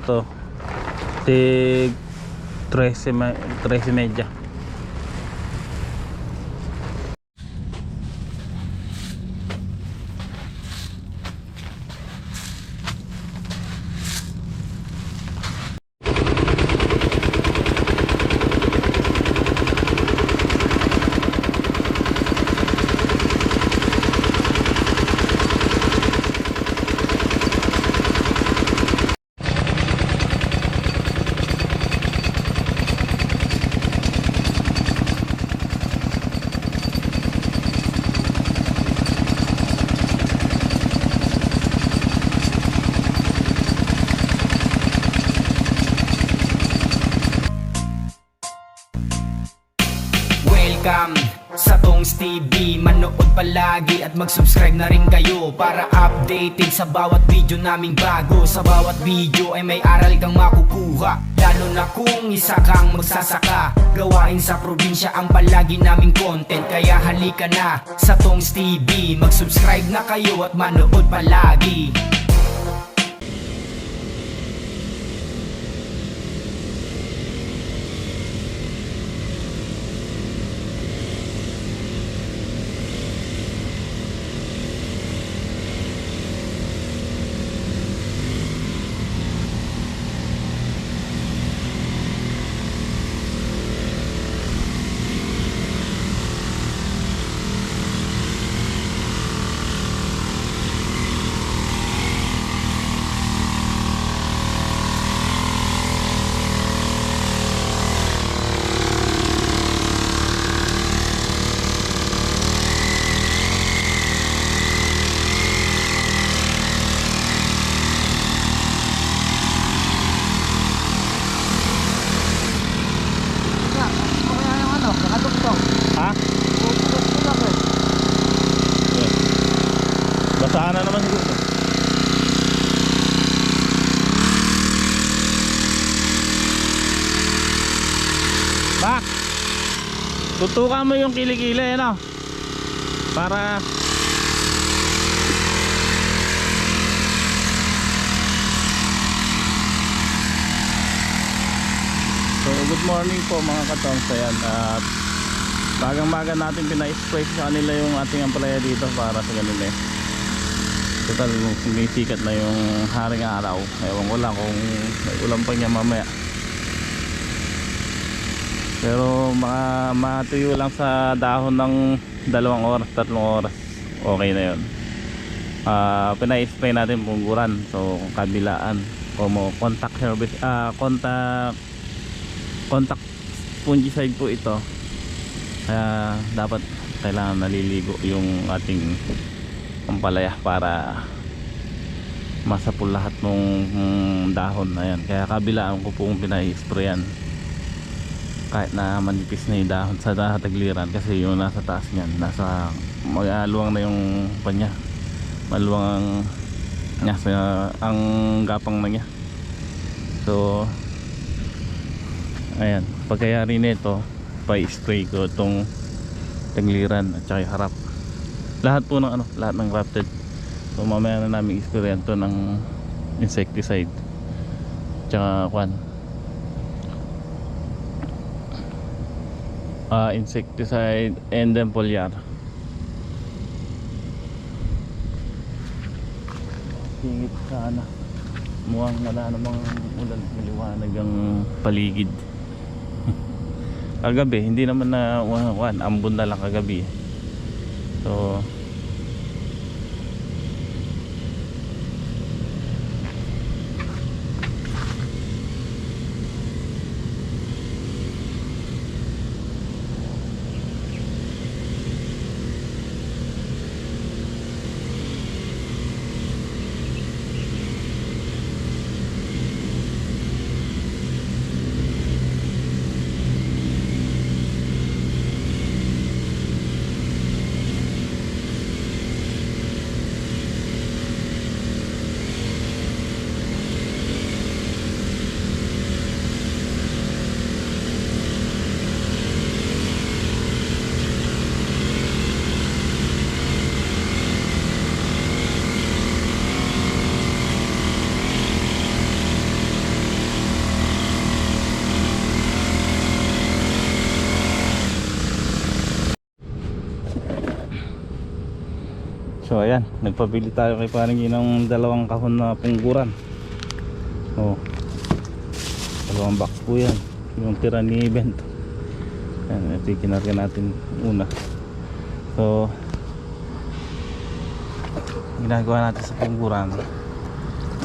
to tig 13 media. Welcome sa Tongs TV. Manood palagi at mag-subscribe na rin kayo para updated sa bawat video naming bago. Sa bawat video ay may aral kang makukuha, lalo na kung isa kang magsasaka. Gawain sa probinsya ang palagi naming content, kaya halika na sa Tongs TV. Mag-subscribe na kayo at manood palagi. Ha? Basaan na naman siguro. Bak! Tutukan mo yung kilikili, ano? Para so, good morning po mga katongs. Ayan, at bagang-baga natin pina-spray sa kanila yung ating ampalaya dito para sa ganun eh. Total, sumisikat na yung haring araw. Ewan ko lang kung may ulam pa niya mamaya. Pero matuyo lang sa dahon ng 2 oras, 3 oras. Okay na yun. Pina-spray natin pungguran. So, kabilaan. Contact service, contact fungicide po ito. Kaya dapat kailangan naliligo yung ating ampalaya para masapul lahat ng dahon na yan. Kaya kabilaan ko pong pinai-sprayan kahit na manipis na yung dahon sa tagliran, kasi yung nasa taas niyan, nasa maluwang na yung panya, maluwang ang gapang na niya. So ayan, pagkayari nito pa-spray ko itong tagliran at saka yung harap, lahat po ng lahat ng grafted. So mamaya na namin isprayan to ng insecticide tsaka insecticide and then foliar. Singit sana, mukhang wala namang ulan, maliwanag ang paligid. Kagabi hindi naman na ambon na lang kagabi. So So ayan, nagpabili tayo kay Paring ng dalawang kahon na pungguran. Oh, dalawang box po yan, yung tira ni Bento. Ayan, ito yung kinarga natin una. So ginagawa natin sa pungguran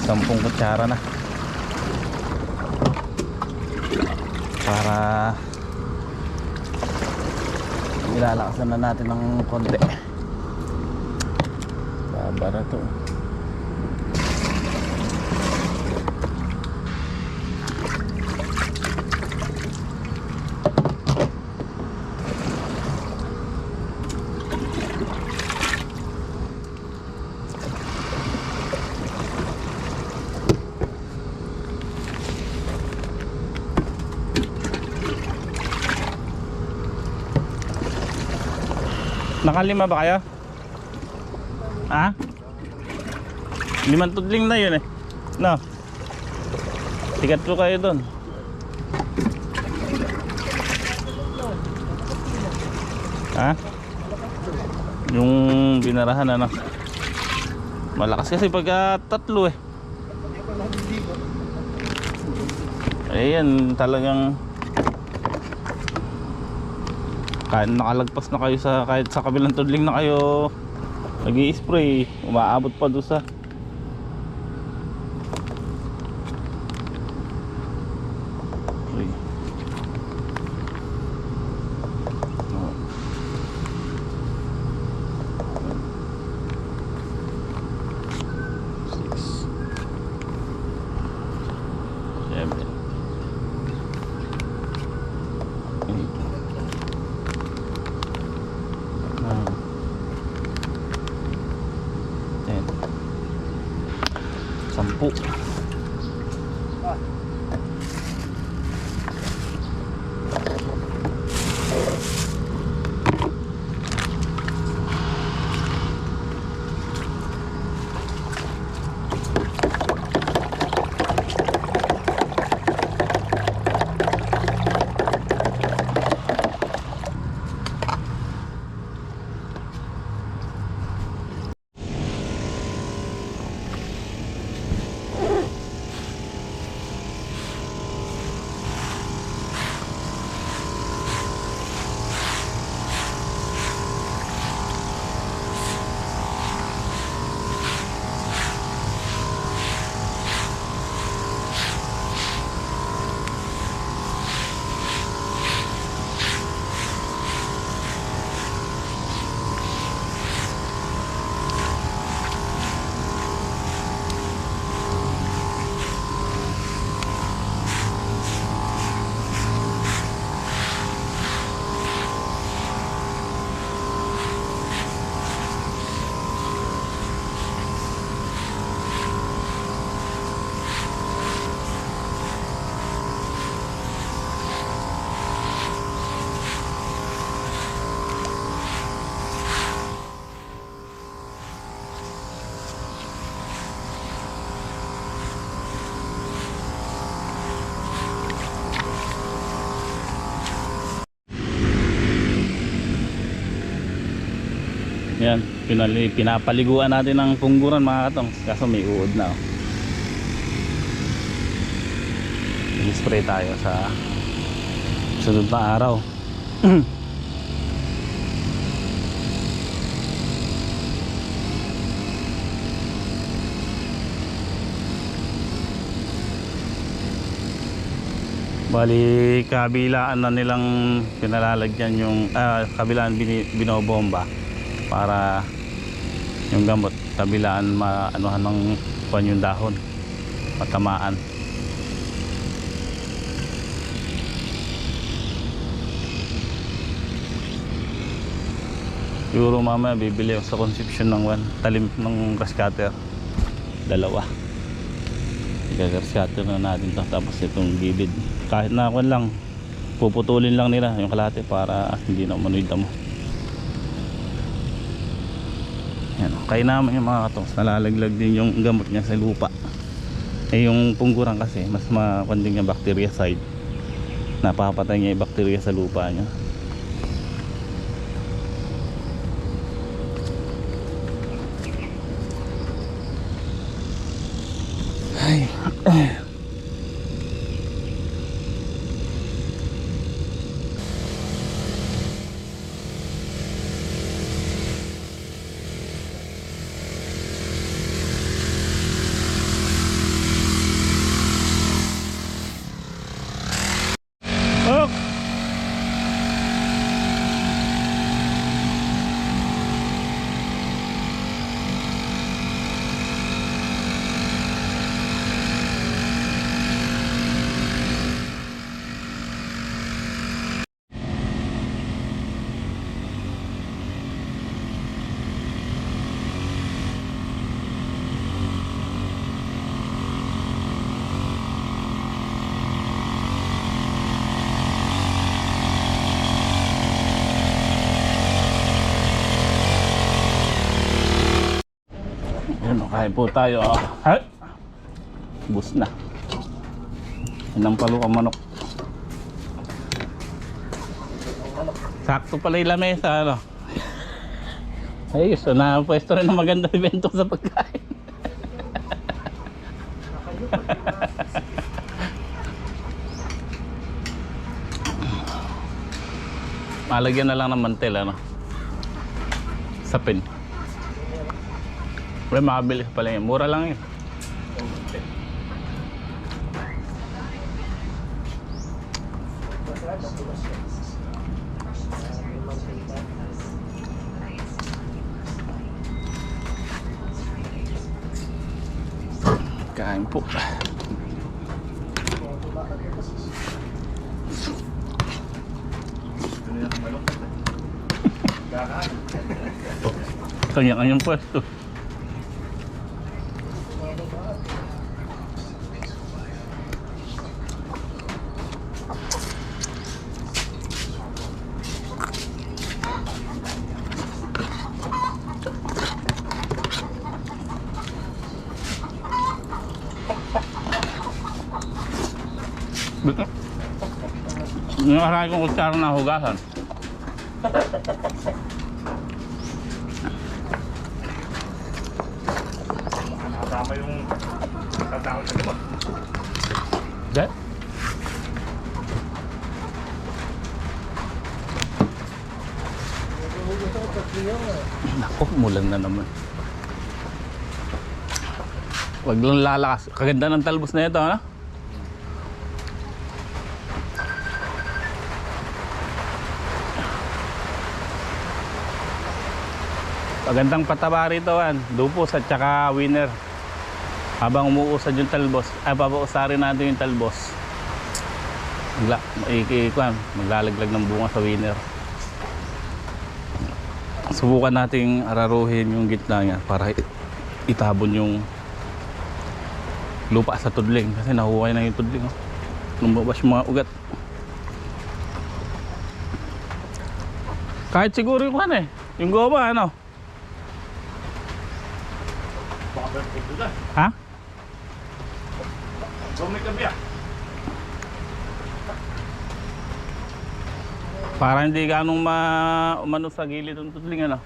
10 kutsara na para ilalakasan na natin ng konti. Babara to. Nakalima ba kayo? Ha? 5 tudling na yun eh. No. Tikat po kayo doon. Ha? Yung binarahan ano. Malakas kasi pagka tatlo eh. Ayan talagang kahit nakalagpas na kayo sa kahit sa kabilang tudling na kayo nag-i-spray, umaabot pa doon sa uy. Oh. 6 7 10. Yan, pinapaliguan natin ng pungguran mga katong, kaso may uod na. I-spray tayo sa sunod na araw. Bali kabilaan na nilang pinalalagyan yung kabilaan binobomba para yung gamot kabilaan maanuhan ng pan yung dahon matamaan. Siguro mamaya bibili ako sa Concepcion ng talim ng grass cutter, dalawa. Grass cutter na natin to, tapos itong gilid kahit na ako lang puputulin lang nila yung kalahati para hindi na manoy damo. Yan, kaya naman yung mga katongs nalalaglag din yung gamot niya sa lupa. Yung pungguran kasi mas makonding yung bactericide, napapatay niya yung bacteria sa lupa niya. Oh! Ayun, kain po tayo. Ay! Bus na. Yan ang palukang manok. Sakto pala yung lamesa, ano? Ayos, napwesto rin ng magandang evento sa pagkain. Malagyan na lang ng mantel, ano? Sapin. Wala, makabili pala yun. Mura lang yun. Kain po. Kanya-kanyang pwesto. Nakakain kong kutsara na hugasan. Nakasama yung tatawag sa libot. Hindi. Naku, mulan na naman. Wag lang lalakas. Kaganda ng talbos na ito, ano? Magandang pataba rito, dupos at saka winner. Habang umuusad yung talbos, papausarin natin yung talbos. Maglalaglag ng bunga sa winner. Subukan nating araruhin yung gitna niya para itabon yung lupa sa tudling. Kasi nahuhay na yung tudling. Lumabas yung mga ugat. Kahit siguro yung yung goma, ano? Ha? May kabiyak. Para hindi ganong umano sa gilid ng tudling, ano?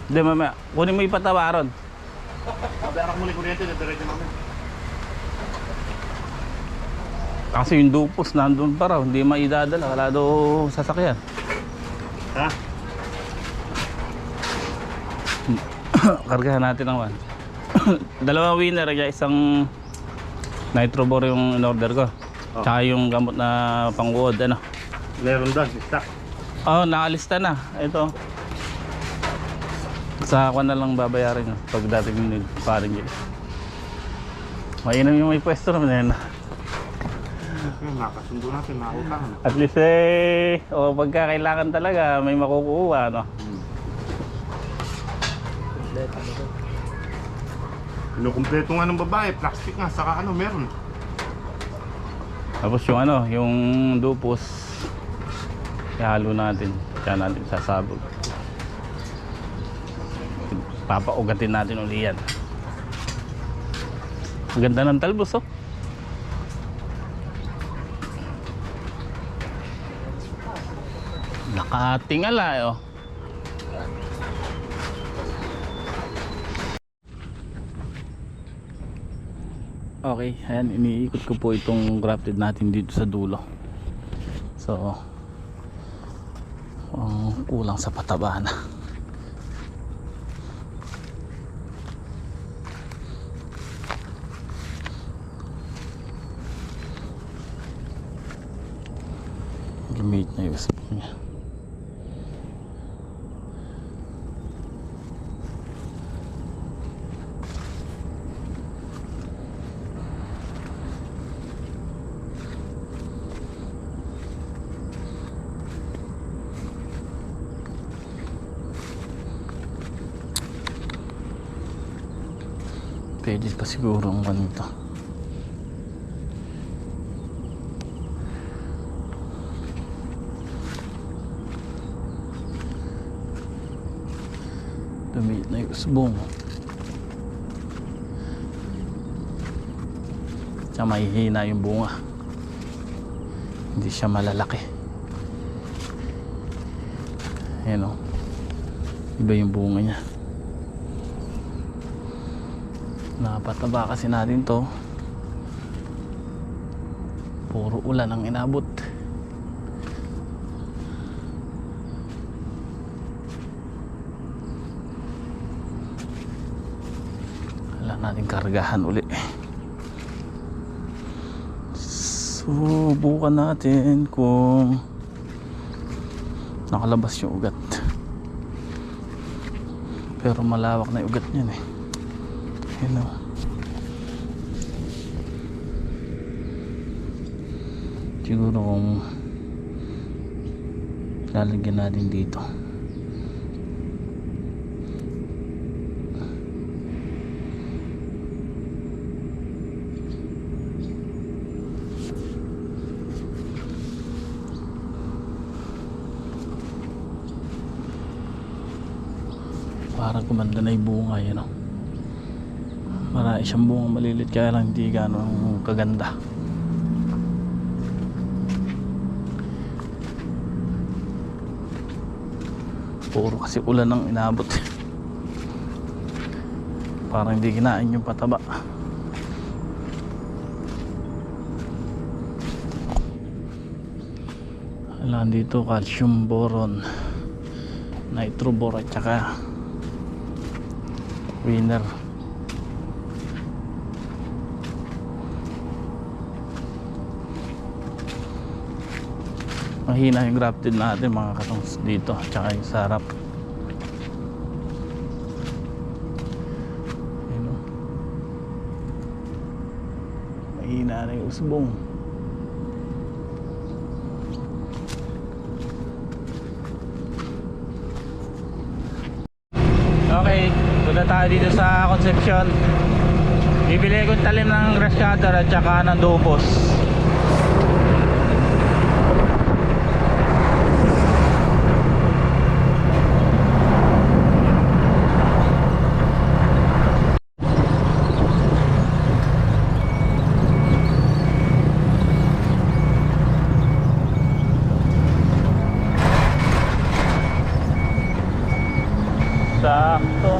Hindi, mamaya. Kunin mo yung pataba ron. Kabiyak muli kuryente, diretso namin. Kasi yung dupos nandun pa raw, hindi maidadala. Wala daw sasakyan. Ha? Kargahan natin ang dalawang winner, isang nitrobor yung in-order ko. Oh. Tsaka yung gamot na pang-uod, ano? Meron doon, stock. Oh, nakalista na. Ito. Sa ako na lang babayarin yun pag dating nagparing yun. Mainam yung may pwesto naman yan. Nakasundo natin, nakutang. At least pagka kailangan talaga may makukuha, no? Kinukumpleto nga ng babae, plastic nga, saka meron. Tapos yung yung dupos, ihalo natin. Kaya natin sasabog. Papaugatin natin uli yan. Ang ganda ng talbos, oh. Nakatingala, oh. Okay, ayan, iniikot ko po itong grafted natin dito sa dulo. So kulang sa pataba na. Gimit na yung spoon niya. Pwede pa siguro ang ganito. Dumit na yung usbong. Tsaka mahihina yung bunga. Hindi siya malalaki. Ayan o. Iba yung bunga niya. Napataba kasi natin to. Puro ulan ang inabot. Wala natin kargahan uli. Subukan natin kung nakalabas yung ugat. Pero malawak na yung ugat niyan eh. Ayan o. Siguro kung lalagyan natin dito. Parang kumanda na yung bunga yun o. Marami siyang bunga malilit kaya lang hindi gano'ng kaganda. Puro kasi ulan ang inabot. Parang hindi kinain yung pataba. Alam dito calcium, boron, nitrobor at saka winner. Mahina yung grafted natin mga katongs dito, tsaka yung sarap. Ayun o. Mahina na yung usbong. Okay, punta tayo dito sa Concepcion. Bibili ko talim ng grass cutter at saka ng dupos. Sakto.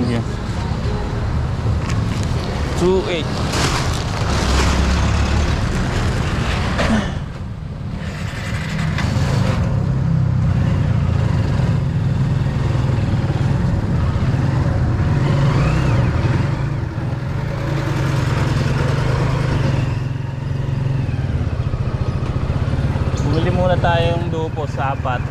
Thank you. 2.8. Bumili muna tayong dupo sa apat.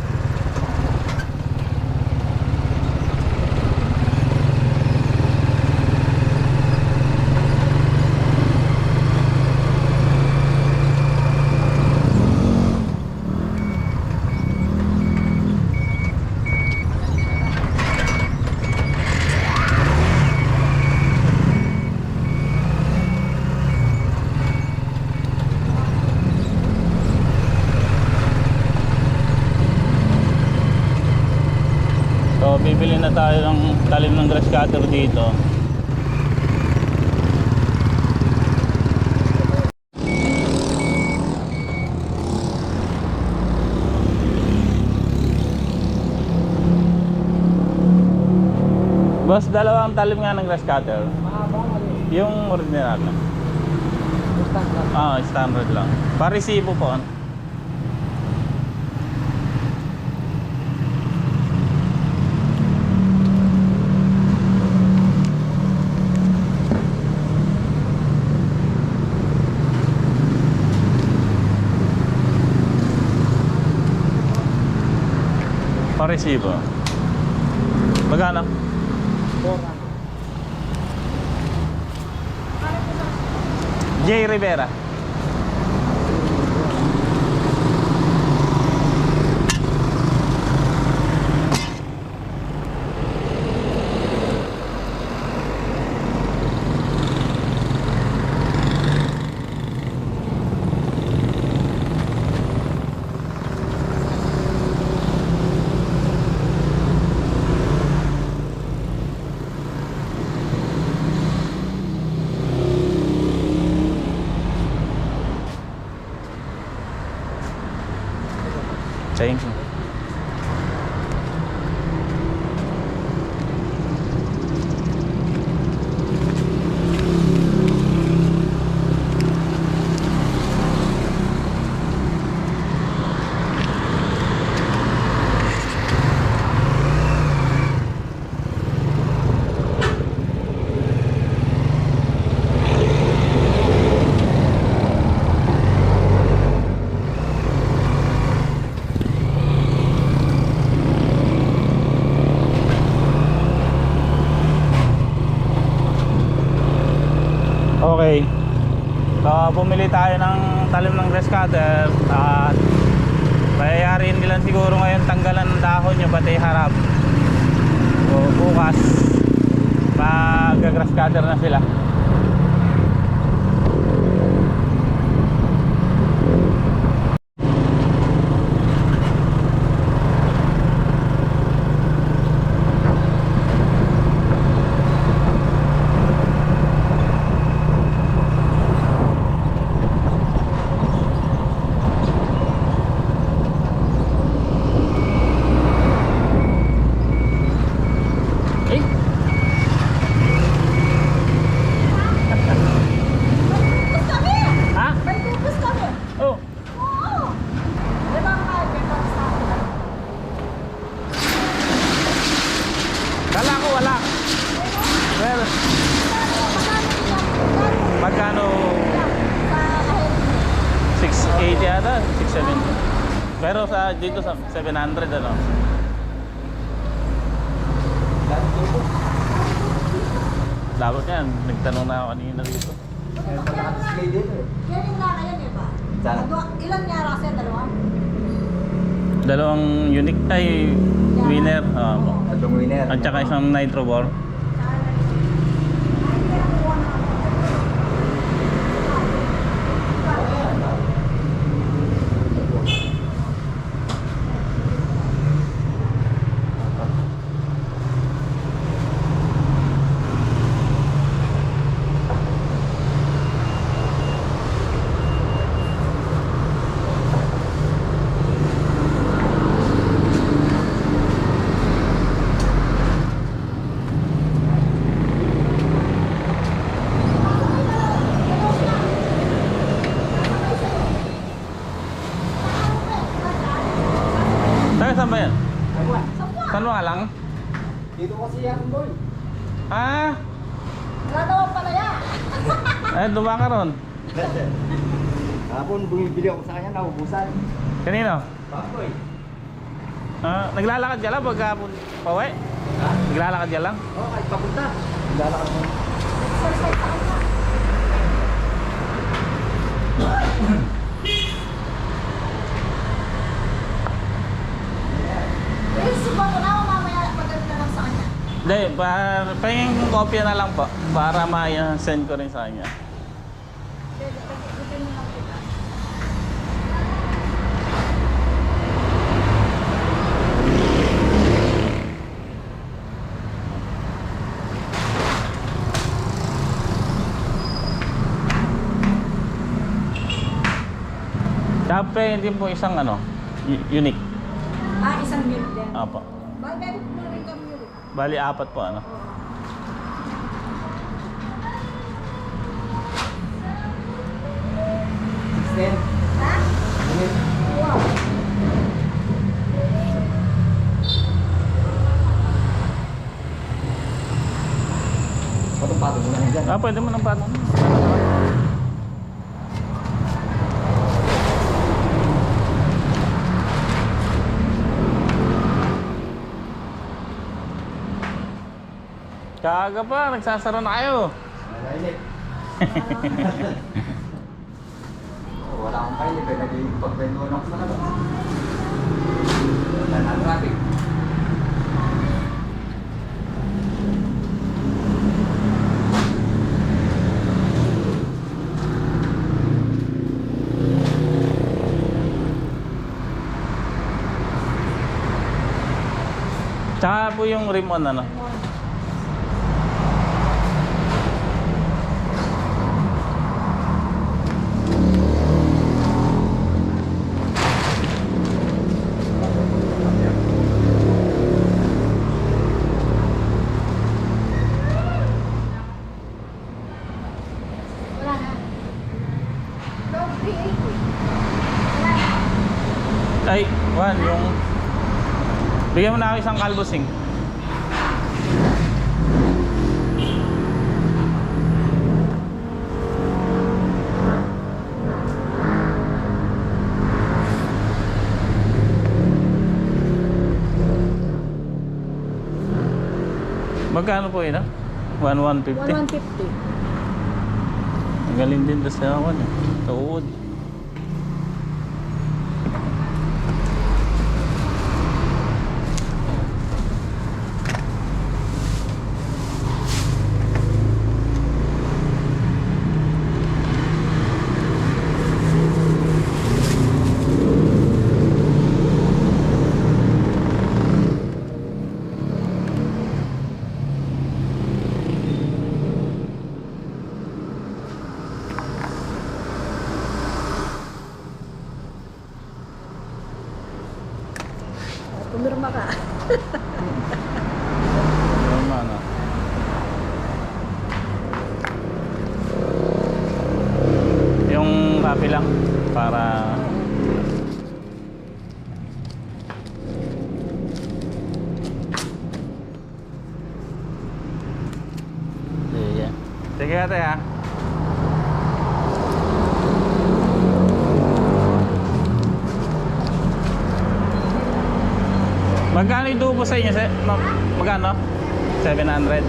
So bibili na tayo ng talim ng grass cutter dito. Boss, dalawang talim nga ng grass cutter. Yung original lang. Standard lang. Paresibo po. Paresibo. Magkano? J. Rivera. Thank you. Okay. So bumili tayo ng talim ng grass cutter at bayayarin nila siguro ngayon tanggalan ng dahon yung pati harap. So bukas mag-grass cutter na sila. Magkano? 680 ata, 670. Pero sa dito sa 700 ano. Dapat yan, nagtanong na ako kanina dito. Yan yung laka yan eh ba? Ilan nga rasa? Dalawa? Dalawang unique ay winner. Tatlong winner. At saka isang nitro bore. Taga saan ba yan? Sampa. San mga lang? Dito kasi yan, boy. Ah, Wala daw ang palaya. duma ka ron. Hapon, bumibili ako sa kanya, naubusan. Kanino? Baboy. Naglalakad ka lang pagka pauwi? Ha? Naglalakad ka lang? Oo, kahit papunta. Lalakad mo. Exercise sa kanya. Eh, subukan ko na ako mamaya pagdating na lang sa kanya. Hindi, pahingin kopya na lang po para ma-send ko rin sa kanya. Bigyan mo lang kita. Dapat hindi po isang unique. Isang milk din. Apo. Meron mo rin kami milk. Bali, 4 po ano. Stand. Ha? Wow. Patong-patong mo na yan dyan. Pwede mo nang paano. Kaga pa, nagsasara na kayo. Nalainit. Wala akong kainit, eh. Nag-pag-bendoon ako sa labas. Wala na ang traffic. Tsaka po yung rim on Wala na. Dog 380. Wala na. Ay, Juan, yung... Bigyan mo na ako isang kalbosing. Magkano po yun 150? 150. Ang galing din doon sa ako niya. Sa uod. Pumirma ka. Tama na. Yung copy lang para sige ate ha. Magkano yung tubo sa inyo? Magkano? 700.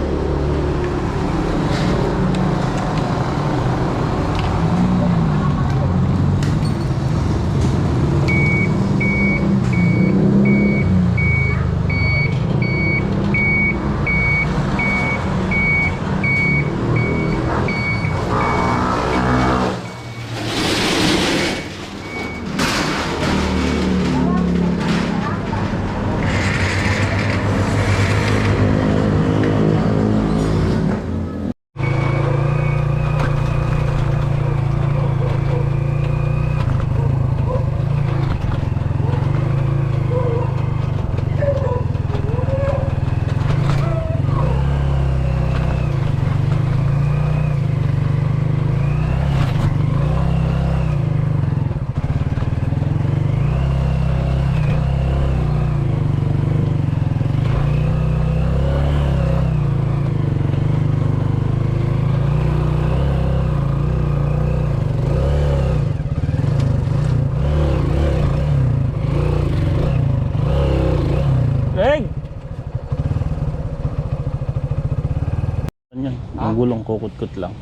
Yung gulong kukut-kut lang.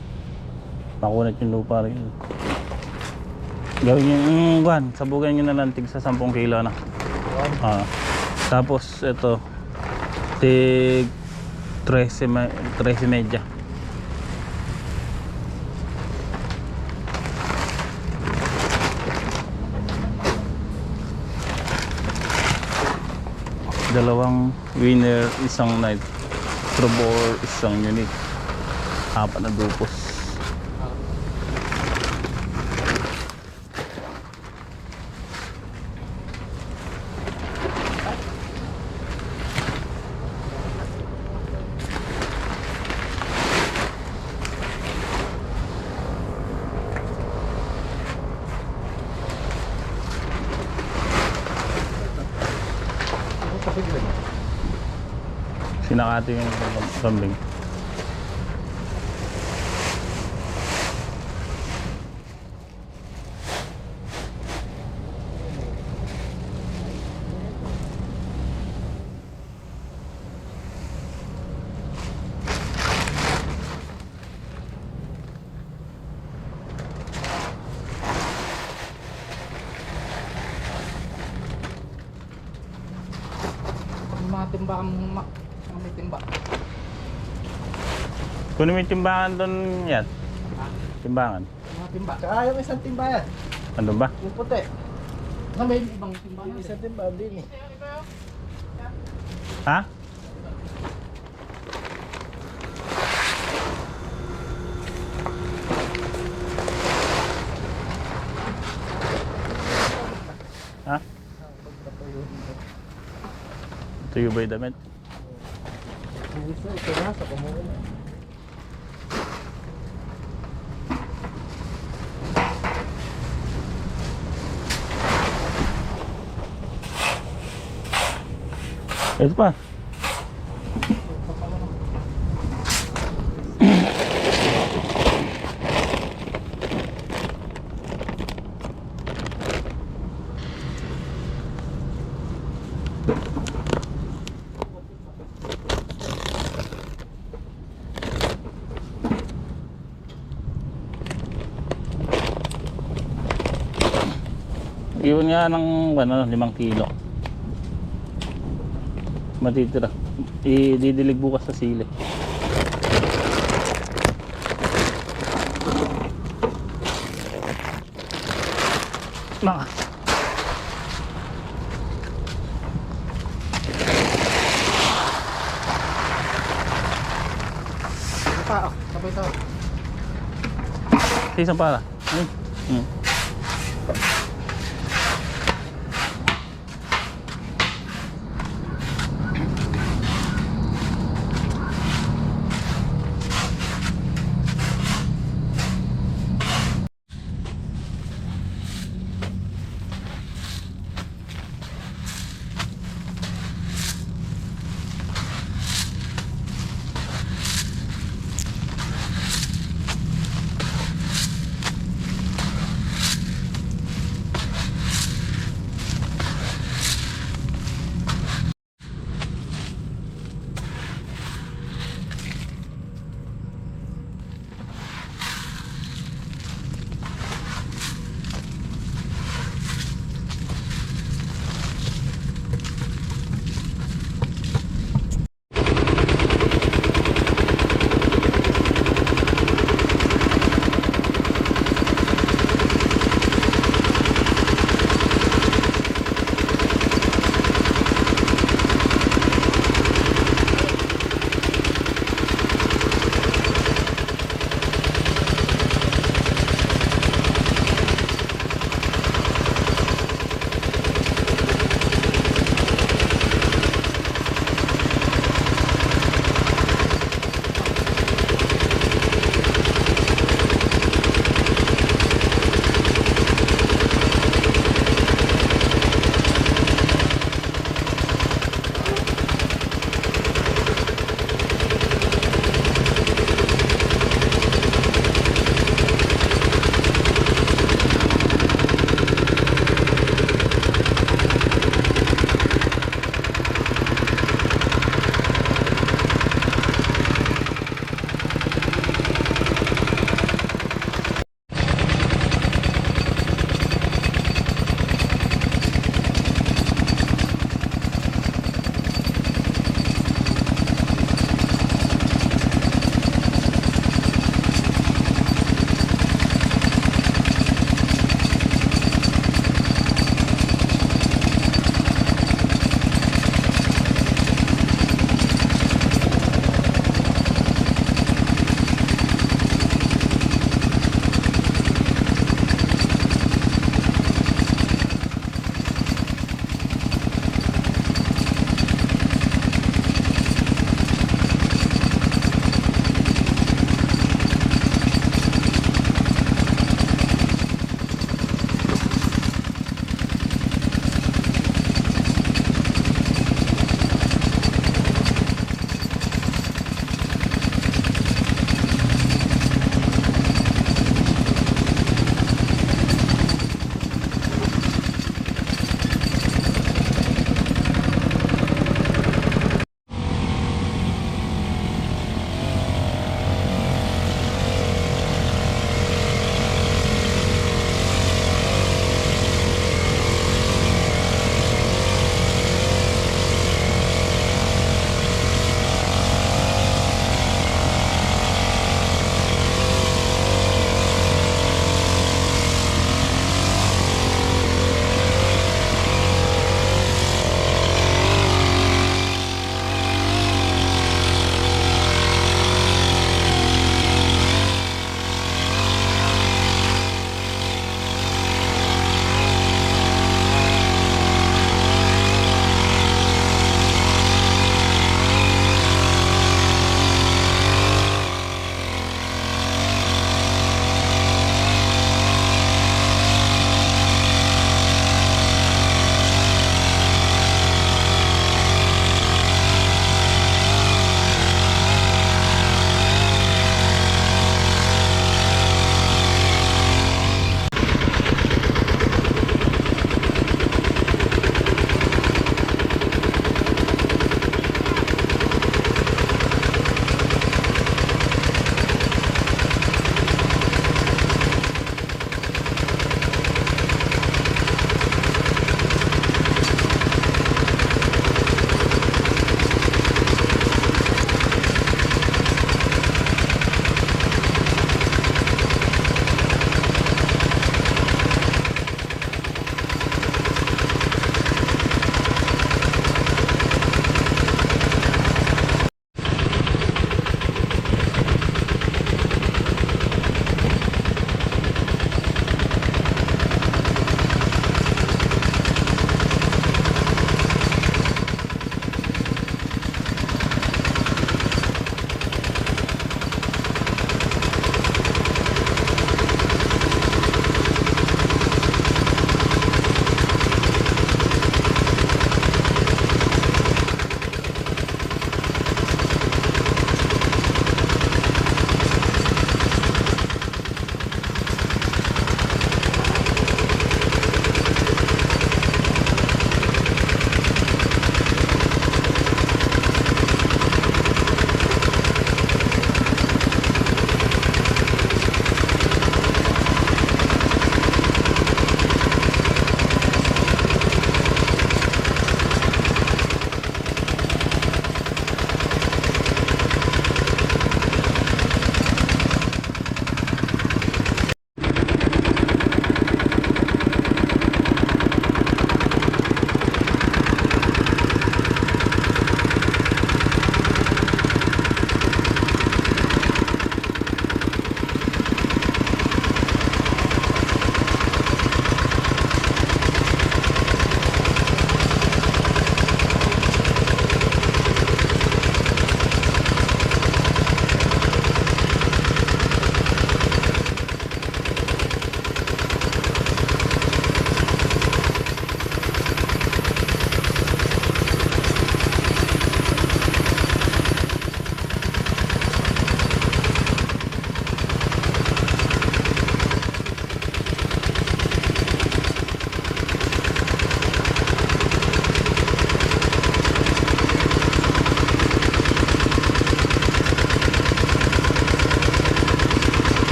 Makunat yung lupa rin. Gawin yung buwan, sabugan nyo na lang tig sa 10 kilo na. Tapos ito tig 13 medya. Dalawang winner, isang night trubor, isang unit, 4 na dupos. Sinakati yung kambing. Mga timbangan mo, may timba. Kunin mo yung timbangan doon yan. Timbangan. Mga timba. Tsaka yung isang timba yan. Ano ba? Yung puti. Ano may ibang timba? Yung isang timba din eh. Ha? Ha? Tuyo ba yung damit? Ito na, sa kumuha na. Ito pa. Iwan nga ng 5 kilo. Matitira. Ididilig bukas sa sili. Naka. Ito pa, oh. Sabay ito. Sa isang para. Ay.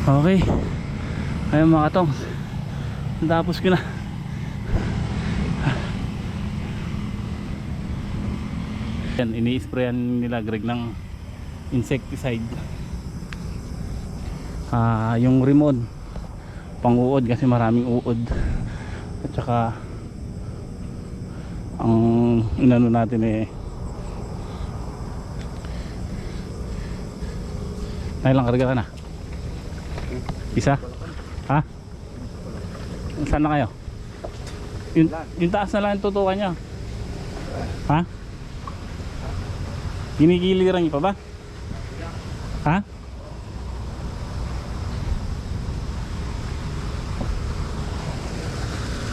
Okay. Ayun mga katong, natapos ko na. Yan, ini-sprayan nila Greg ng insecticide. Yung rimon pang uod kasi maraming uod. At saka ang inano natin ilang karga ka na? Isa? Ha? Saan na kayo? Yung taas na lang yung tutukan nyo. Ha? Ginigiliran nyo pa ba? Ha?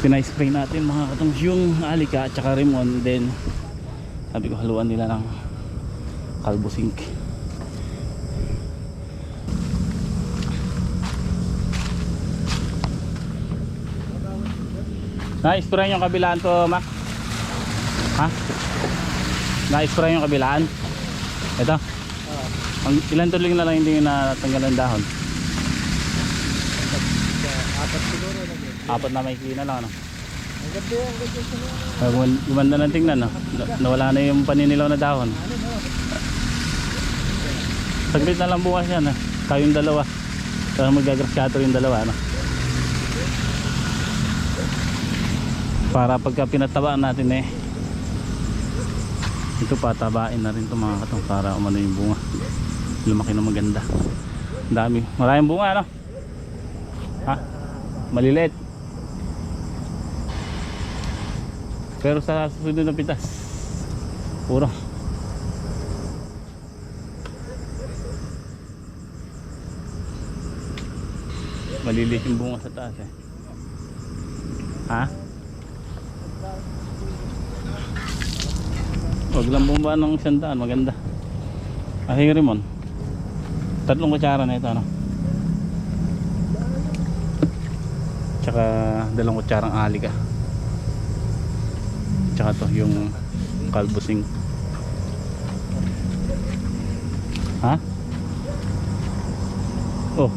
Pina-spray natin mga katong yung alika at saka rimon. Then sabi ko haluan nila ng kalbosink. Na-spray yung kabilaan to, Mac? Ha? Na-spray yung kabilaan? Ito? Ilan tuling na lang hindi natanggalan dahon? Apat siguro na yun. Apat na may klina lang, ano? Ang ganda yan, ganda siya. Gumanda ng tingnan, no? Nawala na yung paninilaw na dahon. Saglit na lang bukas yan, ha? Kayong dalawa. Kaya magagrasyado yung dalawa, ano? Para pagka pinatabaan natin ito patabain na rin ito mga katong para umano yung bunga, lumaki na maganda. Dami, maraming bunga, no? Ha? Maliliit pero sa susunod na pitas puro maliliit yung bunga sa taas, ha? Wag lang bumaba ng 100, maganda. Ay, Rimon. 3 kutsara na ito, ano? Tsaka 2 kutsarang alika. Tsaka to yung kalbosing. Ha? Oh,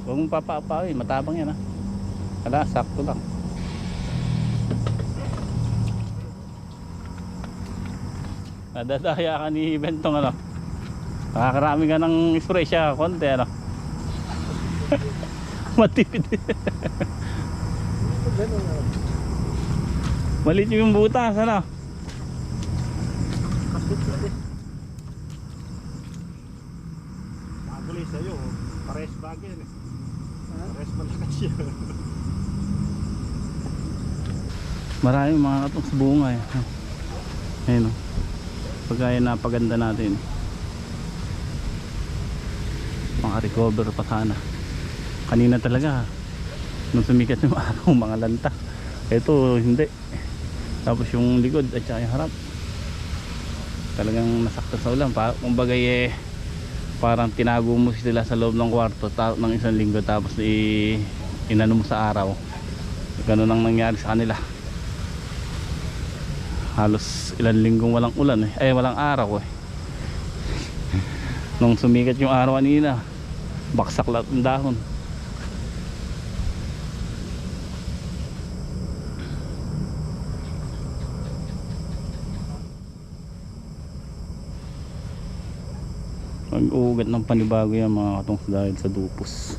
huwag mong papapawin, matabang yan, ha? Kala, sakto lang. Nadadaya ka ni Bentong, ano? Nakakarami ka ng spray siya, konti, ano? Matipid. Malit yung butas, ano? Magulis sa'yo. Pares bagay. Pares malakas siya. Maraming mga katong sa bunga, ayun, oh. Pagkaya napaganda natin, maka-recover pa sana. Kanina talaga nung sumikat yung araw, mga lanta. Ito hindi. Tapos yung likod at saka yung harap talagang nasaktan sa ulan. Kumbaga parang tinago mo sila sa loob ng kwarto ng 1 linggo, tapos inano mo sa araw. Ganun ang nangyari sa kanila. Halos ilang linggong walang ulan, ay walang araw, nung sumikat yung araw kanina, baksak lahat ng dahon. Mag-uugat ng panibago yan mga katong dahil sa dupos.